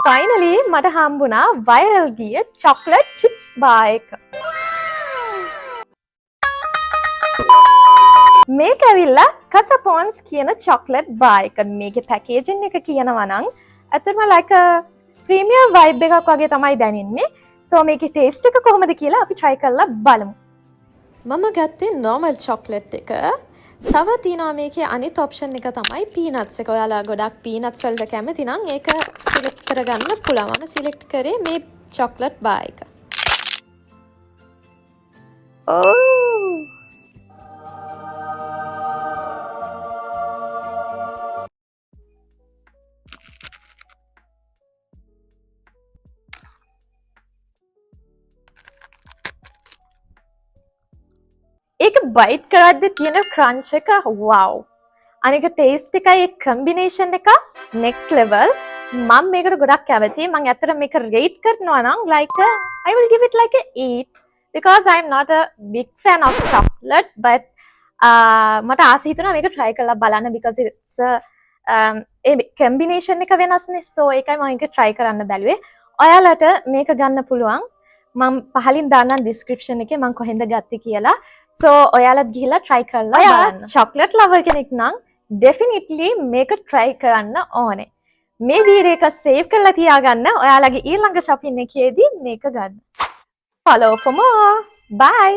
Finally මට හම්බුණා viral ගිය චොක්ලට් චිප්ස් බාර් එක. මේක ඇවිල්ලා කසපොන්ස් කියන චොක්ලට් බාර් එක. මේකේ පැකේජින් එක කියනවා නම් ඇත්තටම like ප්‍රීමියම් වයිබ් එකක් වගේ තමයි දැනෙන්නේ. සෝ මේකේ ටේස්ට් එක කොහොමද කියලා අපි try කරලා බලමු. මම ගත්තේ normal chocolate එක. තව තියෙනවා මේකේ අනිත් ඔප්ෂන් එක තමයි පීනට්ස් එක. ඔයාලා ගොඩක් පීනට්ස් වලට කැමති නම් ඒක සිලෙක්ට් කරගන්න පුළුවන්. මම සිලෙක්ට් කරේ මේ chocolate bar එක. ඒක බයිට් කරද්දී තියෙන ක්‍රන්ච් එක wow. අනික ටේස්ට් එකයි ඒ කම්බිනේෂන් එක next level. මම මේකට ගොඩක් කැමතියි. මම ඇත්තට මේක රේට් කරනවා නම් like I will give it like a 8 because I am not a big fan of chocolate but මට ආස හිතුණා මේක try කරලා බලන්න because it's ඒ කම්බිනේෂන් එක වෙනස්නේ. so ඒකයි මම ඒක try කරන්න බැලුවේ. ඔයාලට මේක ගන්න පුළුවන්. මම පහලින් දාන්නම් description එකේ මම කොහෙන්ද ගත්තේ කියලා. so ඔයාලත් ගිහිල්ලා try කරලා බලන්න. chocolate lover කෙනෙක් නම් definitely මේක try කරන්න ඕනේ. මේ වීඩියෝ එක save කරලා තියාගන්න. ඔයාලගේ ඊළඟ shopping එකේදී මේක ගන්න. follow for more. bye.